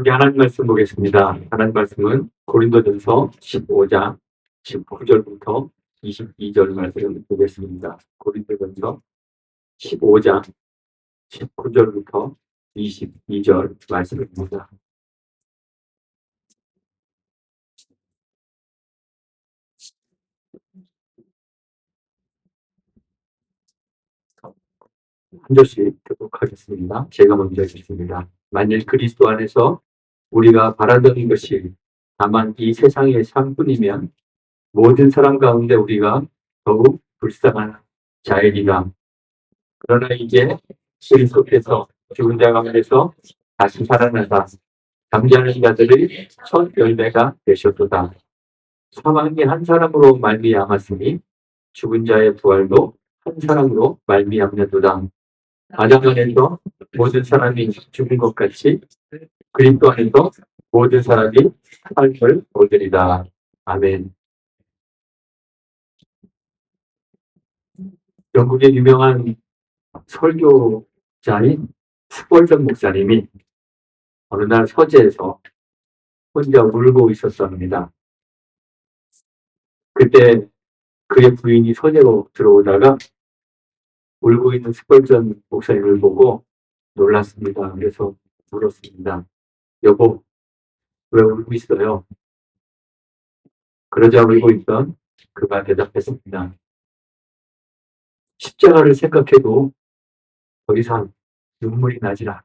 함께 하나님 말씀 보겠습니다. 하나님 말씀은 고린도전서 15장 19절부터 22절 말씀을 보겠습니다. 고린도전서 15장 19절부터 22절 말씀입니다. 한 절씩 듣도록 하겠습니다. 제가 먼저 읽겠습니다. 만일 그리스도 안에서 우리가 바라던 것이 다만 이 세상의 삶뿐이면 모든 사람 가운데 우리가 더욱 불쌍한 자이리라. 그러나 이제 그리스도께서 죽은 자 가운데서 다시 살아나사 잠자는 자들의 첫 열매가 되셨도다. 사망이 한 사람으로 말미암았으니 죽은 자의 부활도 한 사람으로 말미암는도다. 아담 안에서 모든 사람이 죽은 것 같이 그리스도 안에서 모든 사람이 삶을 얻으리다. 아멘. 영국의 유명한 설교자인 스펄전 목사님이 어느 날 서재에서 혼자 울고 있었습니다. 그때 그의 부인이 서재로 들어오다가 울고 있는 스펄전 목사님을 보고 놀랐습니다. 그래서 물었습니다. 여보, 왜 울고 있어요? 그러자 울고 있던 그가 대답했습니다. 십자가를 생각해도 더 이상 눈물이 나질 않아.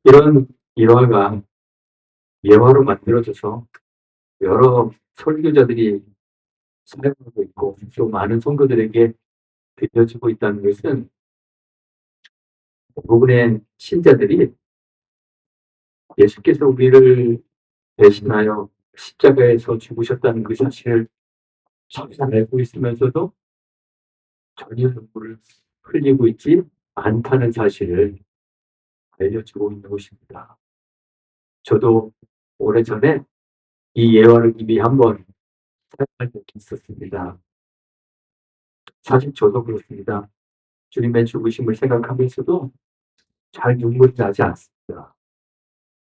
이런 일화가 예화로 만들어져서 여러 설교자들이 사용하고 있고 또 많은 성도들에게 들려지고 있다는 것은 대부분의 신자들이 예수께서 우리를 대신하여 십자가에서 죽으셨다는 그 사실을 잘 알고 있으면서도 전혀 눈물을 흘리고 있지 않다는 사실을 알려주고 있는 것입니다. 저도 오래전에 이 예화를 이미 한번 사용한 적이 있었습니다. 사실 저도 그렇습니다. 주님의 죽으심을 생각하면서도 잘 눈물이 나지 않습니다.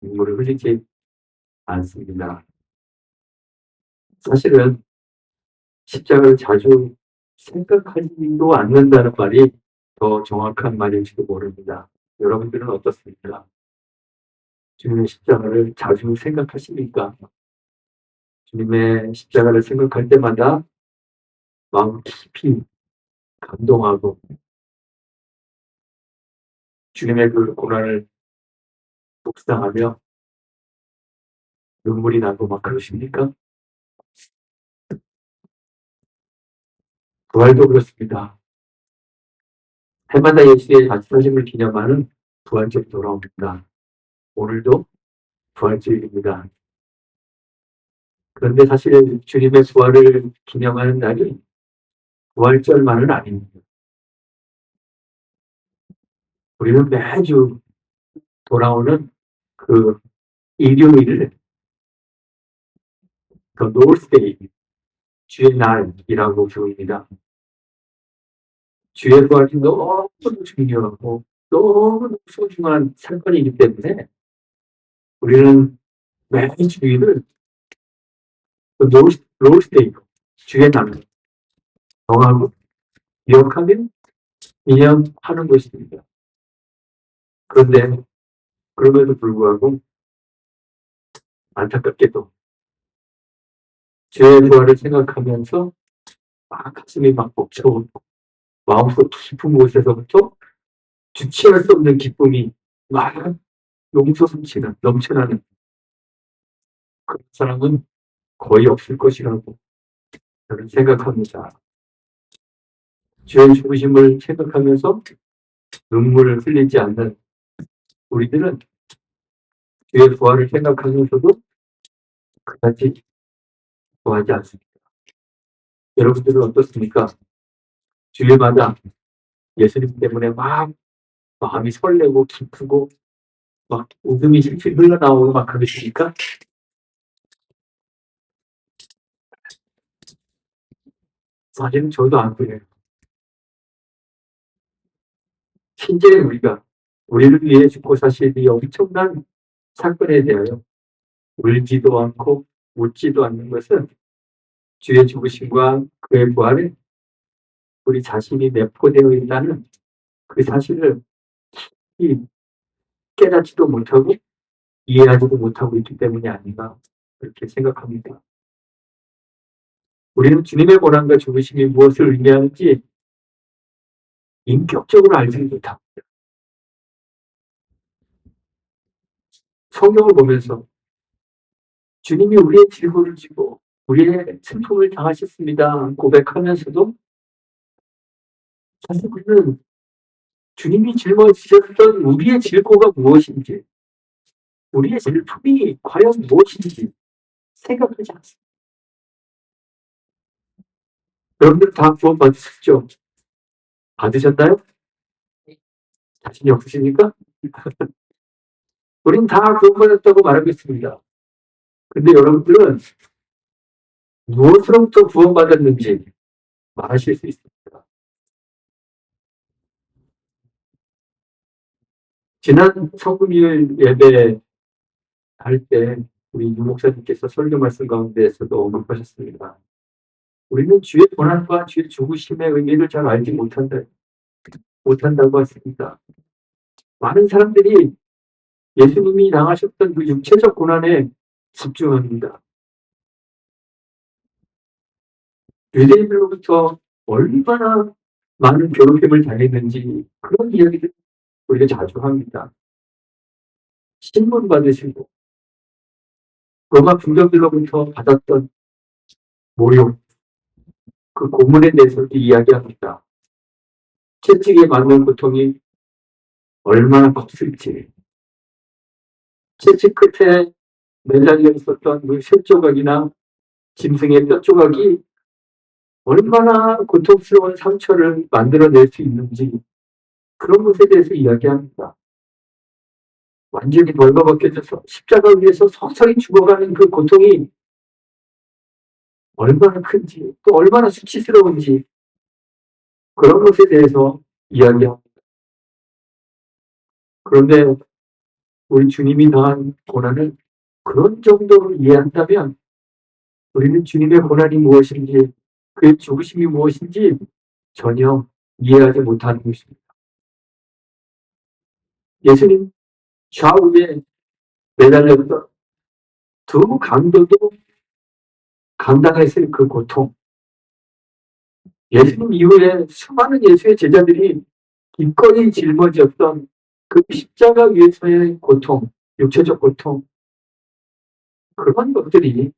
눈물을 흘리지 않습니다. 사실은 십자가를 자주 생각하지도 않는다는 말이 더 정확한 말일지도 모릅니다. 여러분들은 어떻습니까? 주님의 십자가를 자주 생각하십니까? 주님의 십자가를 생각할 때마다 마음 깊이 감동하고 주님의 그 고난을 묵상하며 눈물이 나고 막 그러십니까? 부활도 그렇습니다. 해마다 예수의 자취하심을 기념하는 부활절이 돌아옵니다. 오늘도 부활절입니다. 그런데 사실 주님의 부활을 기념하는 날이 부활절만은 아닙니다. 우리는 매주 돌아오는 그 일요일을 그 노스데이, 주의 날이라고 부릅니다. 주의 부활이 너무 중요하고 너무 소중한 사건이기 때문에 우리는 매주일을 그 노스데이, 주의 날 정하고 기억하며 기념하는 것입니다. 그런데 그럼에도 불구하고 안타깝게도 주의 부활을 생각하면서 막 가슴이 막 벅차오고 마음속 깊은 곳에서부터 주체할 수 없는 기쁨이 막 용솟음치는 넘쳐나는 그런 사람은 거의 없을 것이라고 저는 생각합니다. 주의 죽으심을 생각하면서 눈물을 흘리지 않는 우리들은 주의 부활을 생각하면서도 그다지 좋아하지 않습니다. 여러분들은 어떻습니까? 주일마다 예수님 때문에 막 마음이 설레고 기쁘고 막 웃음이 실실 흘러나오고 막 그러십니까? 사실은 저도 안 그래요. 실제 우리가 우리를 위해 죽고 사실 이 엄청난 사건에 대하여 울지도 않고 웃지도 않는 것은 주의 죽으심과 그의 부활에 우리 자신이 내포되어 있다는 그 사실을 깨닫지도 못하고 이해하지도 못하고 있기 때문이 아닌가 그렇게 생각합니다. 우리는 주님의 고난과 죽으심이 무엇을 의미하는지 인격적으로 알지 못합니다. 성경을 보면서 주님이 우리의 질고를 지고 우리의 슬픔을 당하셨습니다 고백하면서도 사실 우리는 주님이 짊어지셨던 우리의 질고가 무엇인지 우리의 슬픔이 과연 무엇인지 생각하지 않습니다. 여러분들 다 구원 받으셨죠? 받으셨나요? 자신이 없으십니까? 우린 다 구원받았다고 말하고 있습니다. 근데 여러분들은 무엇으로부터 구원받았는지 말하실 수 있습니다. 지난 성금일 예배 할 때 우리 유 목사님께서 설교 말씀 가운데에서도 언급하셨습니다. 우리는 주의 고난과 주의 죽으심의 의미를 잘 알지 못한다고 했습니다. 많은 사람들이 예수님이 당하셨던 그 육체적 고난에 집중합니다. 유대인들로부터 얼마나 많은 괴롭힘을 당했는지 그런 이야기를 우리가 자주 합니다. 신문 받으시고 로마 군병들로부터 받았던 모욕, 그 고문에 대해서도 이야기합니다. 채찍에 맞는 고통이 얼마나 컸을지, 채찍 끝에 매달려 있었던 그 쇠조각이나 짐승의 뼈조각이 얼마나 고통스러운 상처를 만들어낼 수 있는지 그런 것에 대해서 이야기합니다. 완전히 벌거벗겨져서 십자가 위에서 서서히 죽어가는 그 고통이 얼마나 큰지 또 얼마나 수치스러운지 그런 것에 대해서 이야기합니다. 그런데 우리 주님이 당한 고난을 그런 정도로 이해한다면 우리는 주님의 고난이 무엇인지 그의 죽으심이 무엇인지 전혀 이해하지 못하는 것입니다. 예수님 좌우에 매달렸던 두 강도도 감당했을 그 고통, 예수님 이후에 수많은 예수의 제자들이 기꺼이 짊어졌던 그 십자가 위에서의 고통, 육체적 고통, 그런 것들이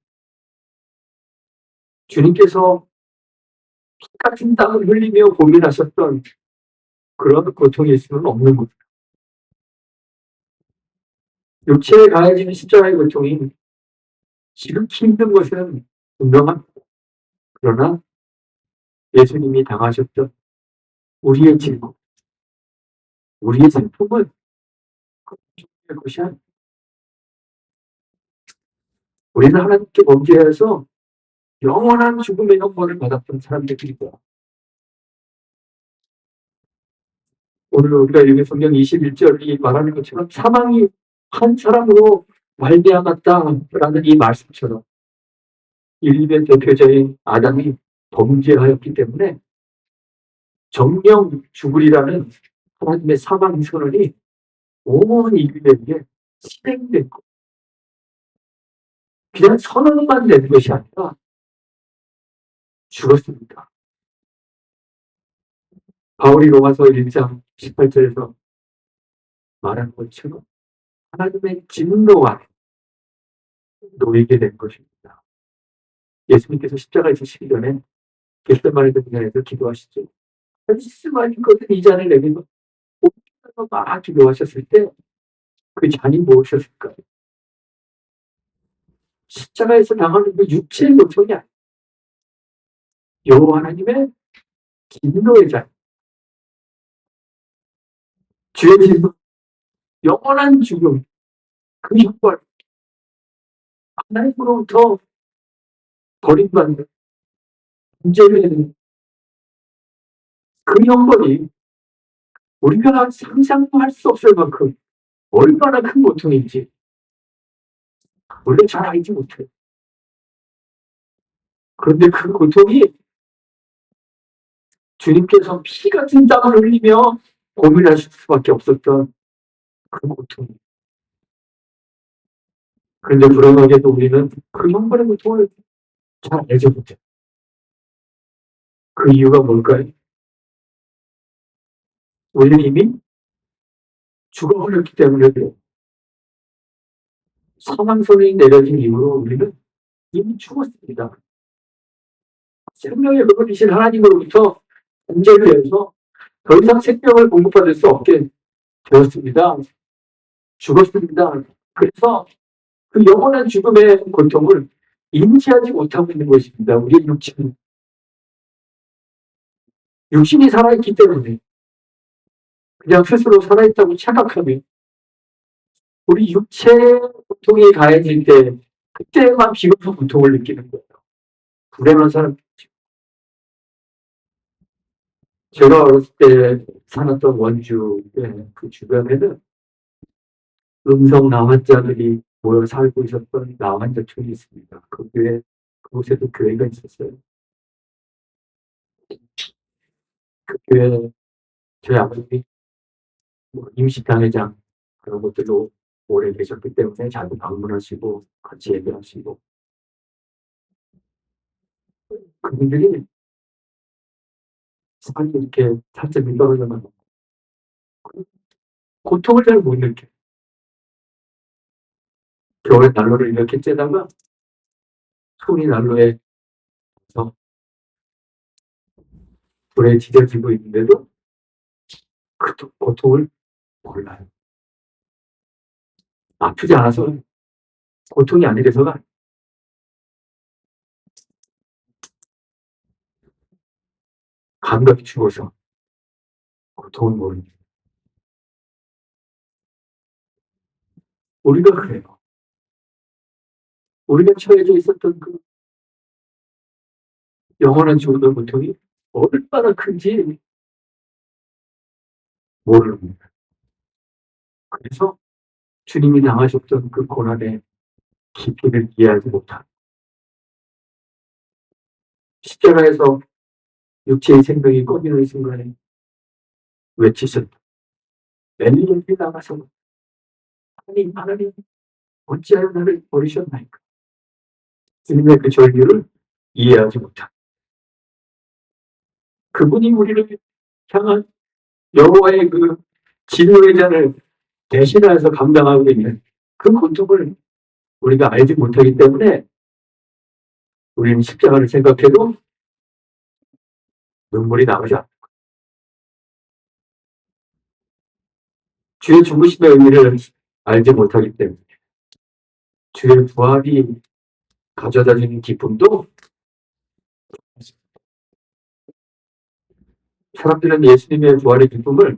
주님께서 피 같은 땀을 흘리며 고민하셨던 그런 고통일 수는 없는 겁니다. 육체에 가해지는 십자가의 고통이 지극히 힘든 것은 분명합니다. 그러나 예수님이 당하셨던 우리의 질고, 우리의 슬픔은 그런 것이 아닙니다. 우리는 하나님께 범죄해서 영원한 죽음의 형벌을 받았던 사람들입니다. 오늘 우리가 읽은 성경 21절이 말하는 것처럼 사망이 한 사람으로 말미암았다라는 이 말씀처럼 인류의 대표자인 아담이 범죄하였기 때문에 정령 죽으리라는 하나님의 사망 선언이 온 인류에게 실행됐고 그냥 선언만 된 것이 아니라 죽었습니다. 바울이 로마서 1장 18절에서 말한 것처럼 하나님의 진노가 놓이게 된 것입니다. 예수님께서 십자가에 지시기 전에 겟세마네 동산에서 기도하시죠. 말씀하신 것은 이 잔을 내게도 옮겨서 막 기도하셨을 때 그 잔이 무엇이었을까요? 십자가에서 당하는 그 육체의 고통이 아니에요. 여호와 하나님의 진노의 잔, 주의 진노, 영원한 죽음, 그 형벌, 하나님으로부터 버림받는 문제를 내는 그 형벌이 우리가 상상도 할 수 없을 만큼 얼마나 큰 고통인지 원래 잘 알지 못해요. 그런데 그 고통이 주님께서 피 같은 땀을 흘리며 고민하실 수밖에 없었던 그 고통. 그런데 불행하게도 우리는 그 형벌의 고통을 잘 알지 못해요. 그 이유가 뭘까요? 우리는 이미 죽어버렸기 때문에 그래요. 사망선이 내려진 이후로 우리는 이미 죽었습니다. 생명의 근원이신 하나님으로부터 단절되어서 더 이상 생명을 공급받을 수 없게 되었습니다. 죽었습니다. 그래서 그 영원한 죽음의 고통을 인지하지 못하고 있는 것입니다. 우리의 육신이 살아있기 때문에 그냥 스스로 살아있다고 착각하면 우리 육체의 고통이 가해질 때 그때만 비로소 고통을 느끼는 거예요. 불행한 사람. 제가 어렸을 때 살았던 원주의 그 주변에는 음성 나환자들이 모여 살고 있었던 나환자촌이 있습니다. 그곳에도 교회가 있었어요. 그 교회에 저희 아버님이 뭐 임시당회장 그런 것들로 오래 계셨기 때문에 자주 방문하시고 같이 얘기하시고 그분들이 산이 이렇게 살짝 떨어져만 고통을 잘 못 느껴요. 겨울에 난로를 이렇게 쬐다가 손이 난로에 불에 지져지고 있는데도 그 고통을 몰라요. 아프지 않아서 고통이 아니라서가 감각이 죽어서 고통을 모르는 우리가 그래요. 우리가 처해져 있었던 그 영원한 죽음의 고통이 얼마나 큰지 모릅니다. 그래서 주님이 당하셨던 그 고난의 깊이를 이해하지 못한 십자가에서 육체의 생명이 꺼지는 순간에 외치셨다. 엘리엘리 나가서 하나님 하나님 어찌하여 나를 버리셨나이까. 주님의 그 절규를 이해하지 못한 그분이 우리를 향한 여호와의 그 진노의 잔을 대신하여서 감당하고 있는 그 고통을 우리가 알지 못하기 때문에 우리는 십자가를 생각해도 눈물이 나오지 않아요. 주의 죽으심의 의미를 알지 못하기 때문에 주의 부활이 가져다주는 기쁨도 사람들은 예수님의 부활의 기쁨을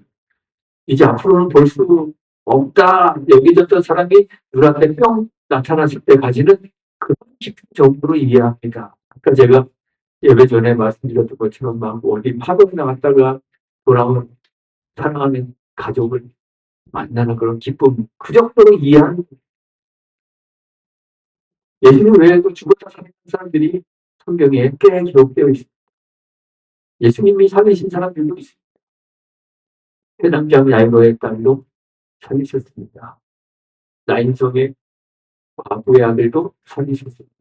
이제 앞으로는 볼 수 없다 여기졌던 사람이 눈앞에 뿅 나타났을 때까지는 그 깊은 정도로 이해합니다. 아까 제가 예배 전에 말씀드렸던 것처럼 막 어디 파동 나갔다가 돌아온 사랑하는 가족을 만나는 그런 기쁨 그 정도로 이해하는 예수님 외에도 죽었다 살아난 사람들이 성경에 꽤 기록되어 있습니다. 예수님이 살리신 사람들도 있습니다. 회당장 야이로의 딸도 살리셨습니다. 나인성의 과부의 아들도 살리셨습니다.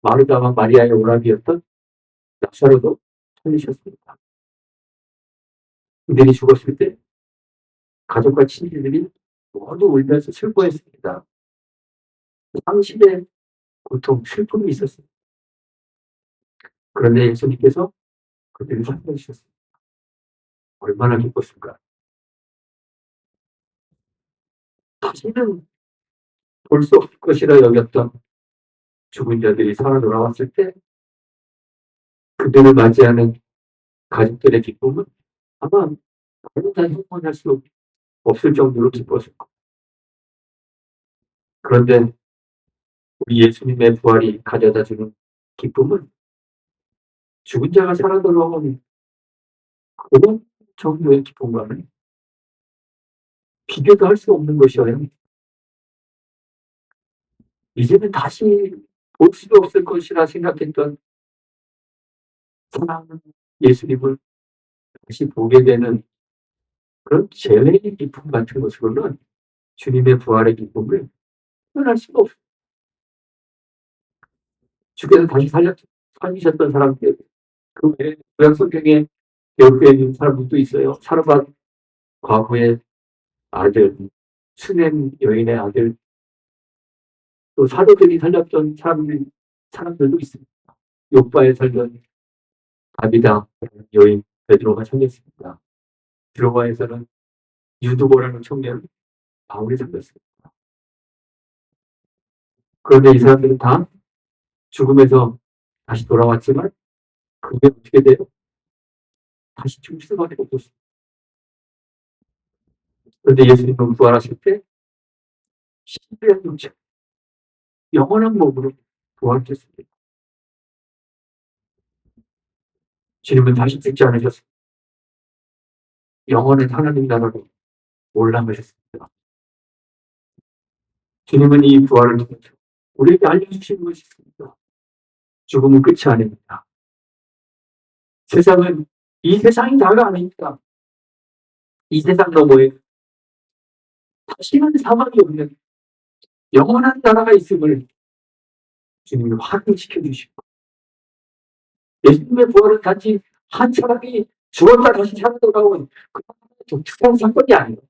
마르다와 마리아의 오라비였던 나사로도 살리셨습니다. 그들이 죽었을 때 가족과 친지들이 모두 울면서 슬퍼했습니다. 상실의 고통, 슬픔이 있었습니다. 그런데 예수님께서 그들을 살려주셨습니다. 얼마나 기뻤을까. 다시는 볼 수 없을 것이라 여겼던 죽은 자들이 살아 돌아왔을 때 그들을 맞이하는 가족들의 기쁨은 아마 다른 형용할 수 없을 정도로 기뻤을 겁니다. 그런데 우리 예수님의 부활이 가져다주는 기쁨은 죽은 자가 살아 돌아오는 그런 정도의 기쁨과는 비교도 할 수 없는 것이어요. 이제는 다시 볼 수도 없을 것이라 생각했던 사랑하는 예수님을 다시 보게 되는 그런 재회의 기쁨 같은 것으로는 주님의 부활의 기쁨을 표현할 수가 없어요. 주께서 다시 살리셨던 사람들, 그 외에 구약 성경에 기록되어 있는 사람들도 있어요. 사르밧 과부의 아들, 수냄 여인의 아들, 또 사도들이 살렸던 사람들도 있습니다. 욥바에 살던 다비다 여인 베드로가 살렸습니다. 드로바에서는 유두보라는 청년 바울이 살렸습니다. 그런데 이 사람들은 다 죽음에서 다시 돌아왔지만 그게 어떻게 돼요? 다시 죽을 수밖에 없었습니다. 그런데 예수님은 부활하실 때 신비한 육체, 영원한 몸으로 부활했습니다. 주님은 다시 죽지 않으셨습니다. 영원한 하나님 나라로 올라가셨습니다. 주님은 이 부활을 통해서 우리에게 알려주신 것이 있습니다. 죽음은 끝이 아닙니다. 세상은 이 세상이 다가 아닙니다. 이 세상 너머에 다시는 사망이 없는 영원한 나라가 있음을 주님이 확인시켜 주시고, 예수님의 부활은 단지 한 사람이 죽었다 다시 살아 돌아온 그 독특한 사건이 아니에요.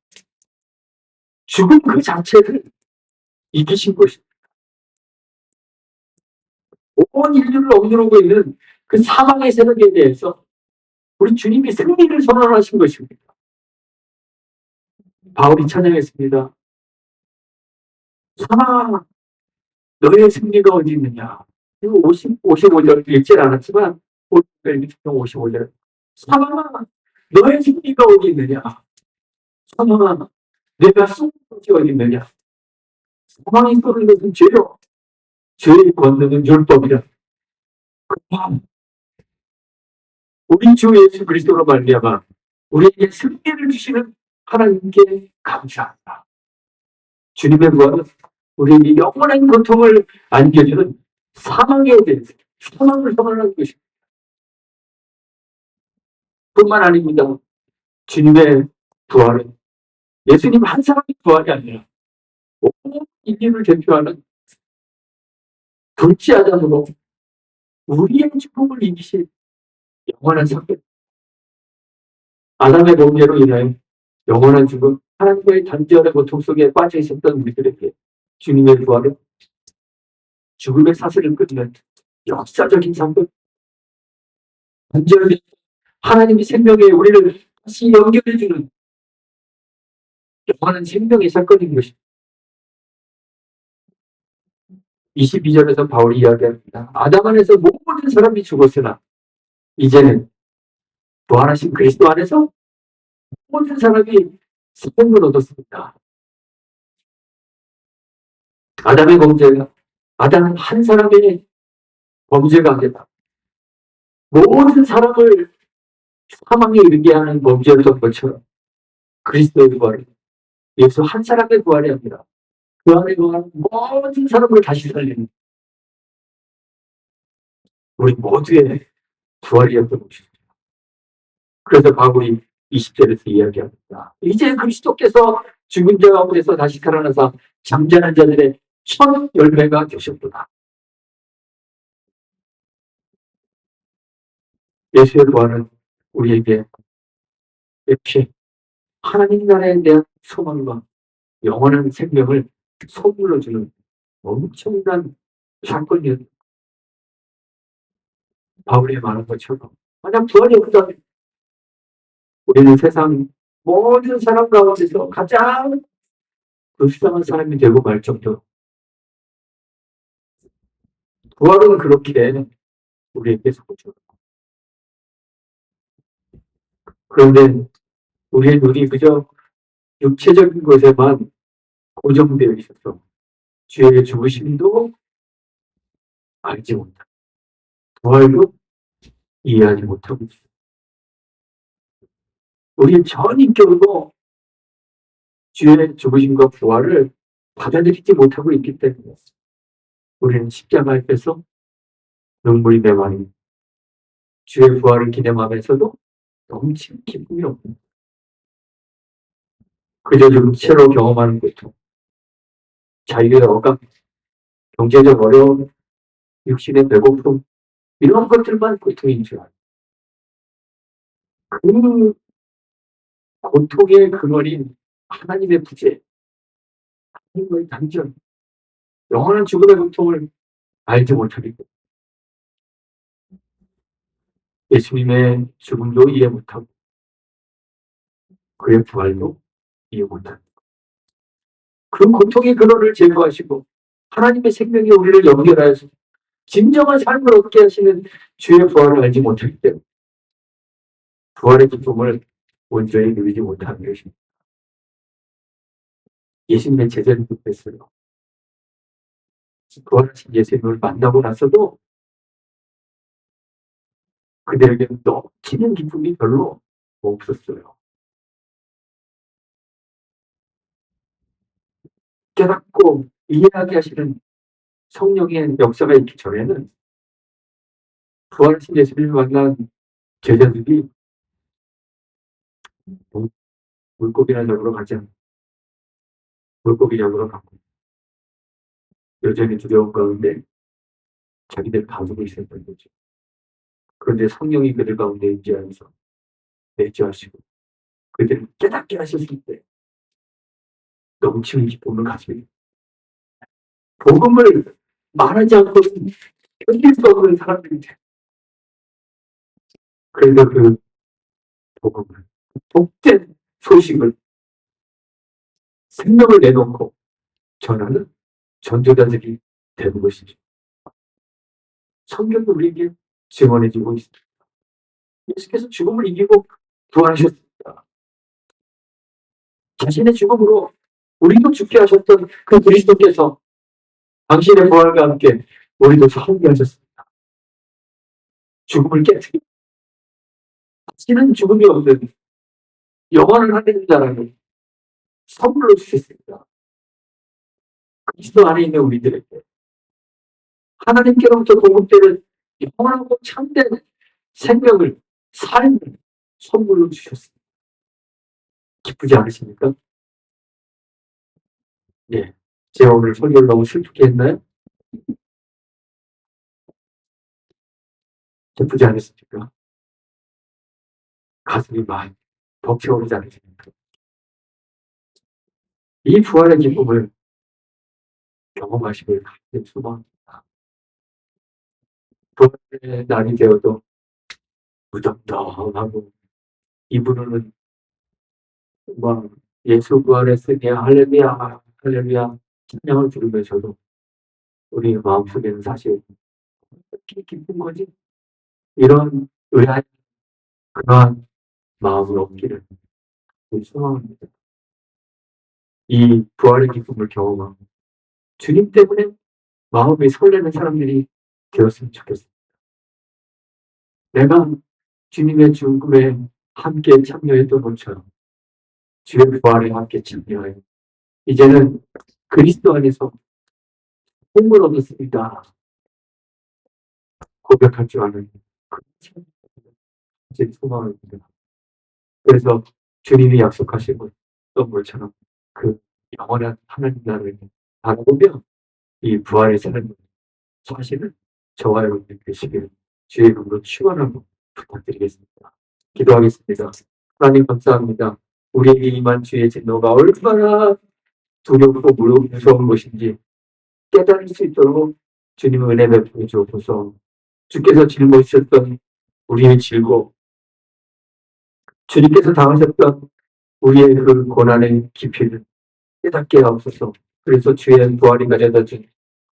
죽음 그 자체를 이기신 것입니다. 온 인류를 억누르고 있는 그 사망의 세력에 대해서 우리 주님이 승리를 선언하신 것입니다. 바울이 찬양했습니다. 사망아, 너의 승리가 어디 있느냐. 55절 읽질 않았지만 55절 사망아, 너의 승리가 어디 있느냐. 사망아, 내가 쏜 것이 어디 있느냐. 사망이 쏘는 것은 죄요. 죄의 권능은 율법이라. 우리 주 예수 그리스도로 말미암아 우리에게 승리를 주시는 하나님께 감사합니다. 주님의 부활은 우리에게 영원한 고통을 안겨주는 사망에 대해서 사망을 선언하는 것입니다. 뿐만 아닙니다. 주님의 부활은 예수님 한 사람의 부활이 아니라 온 인류를 대표하는 둘째 아담으로 우리의 죽음을 이기신 영원한 사건. 아담의 범죄로 인하여 영원한 죽음, 하나님과의 단절의 고통 속에 빠져 있었던 우리들에게 주님의 부활은 죽음의 사슬을 끊는 역사적인 사건. 단절된 하나님의 생명에 우리를 다시 연결해주는 영원한 생명의 사건인 것입니다. 22절에서 바울이 이야기합니다. 아담 안에서 모든 사람이 죽었으나 이제는 부활하신 그리스도 안에서 모든 사람이 생명을 얻었습니다. 아담의 범죄가 아담 한 사람의 범죄가 아니라 모든 사람을 사망에 이르게 하는 범죄였던 것처럼 그리스도의 부활은 예수 한 사람의 부활이 아니라 그 안에 거하는 모든 사람을 다시 살리는 우리 모두의 부활이었던 것입니다. 그래서 바울이 20절에서 이야기합니다. 이제 그리스도께서 죽은 자 가운데서 다시 살아나사 잠자는 자들의 첫 열매가 되셨도다. 예수의 부활은 우리에게 이렇게 하나님 나라에 대한 소망과 영원한 생명을 선물로 주는 엄청난 사건이었다. 바울이 말한 것처럼 만약 부활이 없다면 우리는 세상 모든 사람 가운데서 가장 불쌍한 사람이 되고 말 정도로 부활은 그렇게 우리에게 소중하고, 그런데 우리의 눈이 그저 육체적인 것에만 고정되어 있어서 주의 죽으심도 알지 못하고 부활도 이해하지 못하고 있습니다. 우리 전인격으로 주의 죽으심과 부활을 받아들이지 못하고 있기 때문에 우리는 십자가 앞에서 눈물이 맺어가는 주의 부활을 기념하면서도 넘치는 기쁨이 없습니다. 그저 육체로 경험하는 고통, 자유의 억압, 경제적 어려움, 육신의 배고픔, 이런 것들만 고통인 줄 알아요. 그 고통의 근원인 하나님의 부재, 하나님의 단절, 영원한 죽음의 고통을 알지 못하기 때문에 예수님의 죽음도 이해 못하고 그의 부활도 이해 못합니다. 그 고통의 근원을 제거하시고 하나님의 생명이 우리를 연결하여서 진정한 삶을 얻게 하시는 주의 부활을 알지 못하기 때문에 부활의 기쁨을 온전히 누리지 못하는 것입니다. 예수님의 제자들이 그랬어요. 부활하신 예수님을 만나고 나서도 그들에게는 넘치는 기쁨이 별로 없었어요. 깨닫고 이해하게 하시는 성령의 역사가 있기 전에는 부활하신 예수님을 만난 제자들이 물고기나 잡으러 가지 않고 물고기 잡으러 가고 여전히 두려운 가운데 자기들 가지고 있었던 거죠. 그런데 성령이 그들 가운데 임재하면서 내주하시고 그들을 깨닫게 하셨을 때 넘치는 기쁨을 가지고 복음을 말하지 않고는 견딜 수 없는 사람들이 돼. 그래서 그 복음을 복된 소식을 생명을 내놓고 전하는 전도자들이 되는 것이죠. 성경도 우리에게 증언해주고 있습니다. 예수께서 죽음을 이기고 부활하셨습니다. 자신의 죽음으로 우리도 죽게 하셨던 그 그리스도께서 당신의 부활과 함께 우리도 살게 하셨습니다. 죽음을 깨뜨리고 다시는 죽음이 없는 영원한 하나님 나라를 선물로 주셨습니다. 그리스도 안에 있는 우리들에게 하나님께로부터 공급되는 영원하고 참된 생명을, 삶을 선물로 주셨습니다. 기쁘지 않으십니까? 예. 제가 오늘 설교를 너무 슬프게 했나요? 기쁘지 않으십니까? 가슴이 많이 벅차오르지 않으십니까? 이 부활의 기쁨을 경험하시길 간절히 소망합니다. 부활의 날이 되어도 무덤덤하고 이분은 막 예수 부활했으니 할렐루야 할렐루야 찬양을 부르면서도 우리 마음속에는 사실 어떻게 기쁜 거지? 이런 의아한 그러한 마음을 얻기를 소망합니다. 이 부활의 기쁨을 경험하고 주님 때문에 마음이 설레는 사람들이 되었으면 좋겠습니다. 내가 주님의 죽음에 함께 참여했던 것처럼 주의 부활에 함께 참여하여 이제는 그리스도 안에서 힘을 얻었습니다. 고백할 줄 아는 제 소망입니다. 그래서 주님이 약속하신 것처럼 그 영원한 하나님 나라를 바라보며 이 부활의 삶을 사실은 저와 여러분들 되시길 주의 이름으로 축원하고 부탁드리겠습니다. 기도하겠습니다. 하나님 감사합니다. 우리에게 임한 주의 진노가 얼마나 두렵고 무서운 것인지 깨달을 수 있도록 주님 은혜 베풀어 주옵소서. 주께서 짊어지셨던 우리의 질고 주님께서 당하셨던 우리의 그 고난의 깊이를 깨닫게 하옵소서. 그래서 주의 부활이 가져다 준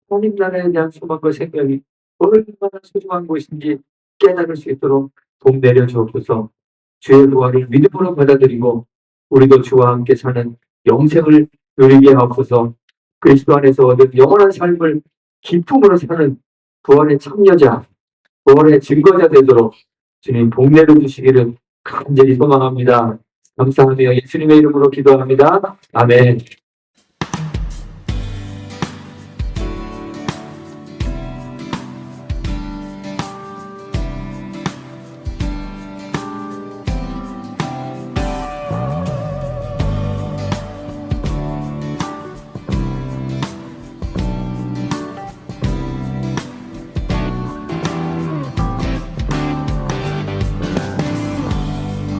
하나님 나라에 대한 소망과 생명이 얼마나 소중한 것인지 깨달을 수 있도록 복 내려 주옵소서. 주의 부활을 믿음으로 받아들이고 우리도 주와 함께 사는 영생을 누리게 하옵소서. 그리스도 안에서 얻은 영원한 삶을 기쁨으로 사는 부활의 참여자, 부활의 증거자 되도록 주님 복 내려 주시기를 간절히 소망합니다. 감사하며 예수님의 이름으로 기도합니다. 아멘.